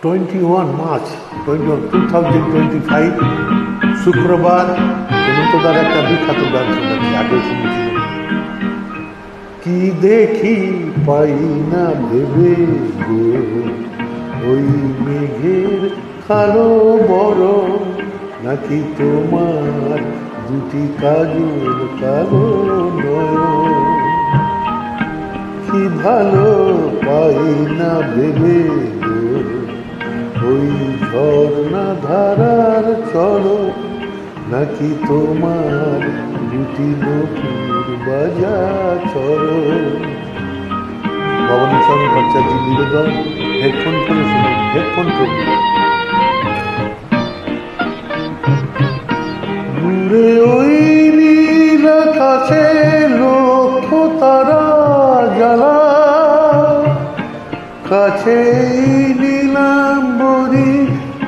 21 March 2025 শুক্রবার হেমন্তদার একটা বিখ্যাত গান শোনাচ্ছি, আগেও শুনেছিলাম। কি দেখি পাই না ভেবে গো, ওই মেঘের কালো বড়, নাকি তোমার দুটি কাজল কালো নয়ন। কি ভালো পাই না ভেবে গো, ওই ঝর্ণা ধারার চলো, নাকি তোমার দুটি নপুর বাজা চলো। ভবানী স্বামী ভট্টাচার্য নিবেদন। হেডফোন করে শুনুন, হেডফোন করে। দূরে ওই নীল আকাশে লক্ষ তারা জ্বালা, কাছে নীলাম্বরী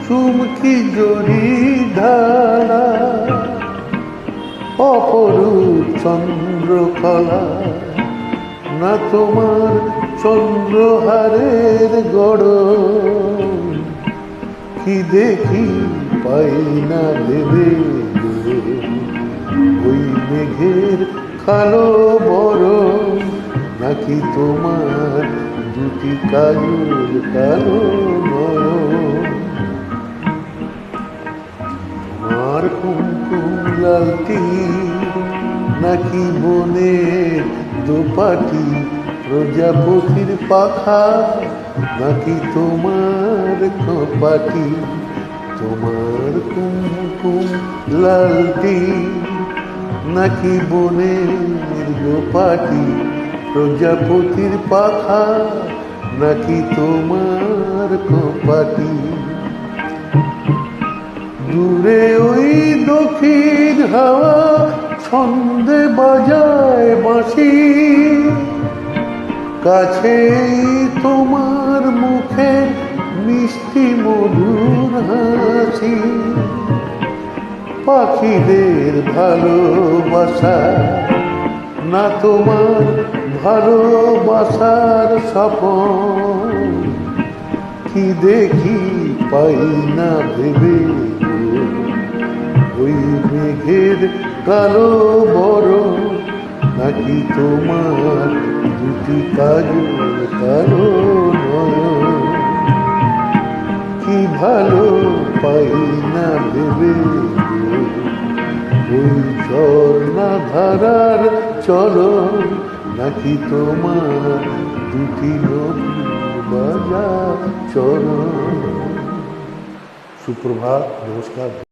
চুমকি জড়ি ধারা, অপরূপ চন্দ্রকলা, না তোমার চন্দ্রহারের গড়ন। কি দেখি পাই না ভেবে গো, ওই মেঘের কালো বড়, নাকি তোমার দুটি কাজল কালো নয়ন। তোমার কুমকুম লাল তীর, নাকি বনের দোপাটি প্রজাপতির পাখা, নাকি তোমার কপাটি। তোমার কুমকুম লাল তীর, নাকি বনের দোপাটি প্রজাপতির পাখা, নাকি তোমার কপাটি। দূরে ওই দক্ষিণ হাওয়া ছন্দে বাজায় বাঁশি, কাছেই তোমার মুখে মিষ্টি মধুর হাসি। পাখিদের ভালোবাসা, না তোমার ভালোবাসার স্বপন। কি দেখি পাই না ভেবে গো, ওই মেঘের কালো বড়, নাকি তোমার দুটি কাজল কালো নয়ন। কি ভালো পাই না ভেবে গো, ওই ঝর্ণা ধারার চলো, নাকি তোমার দুটি নপুর বাজা চলো। সুপ্রভাত, নমস্কার।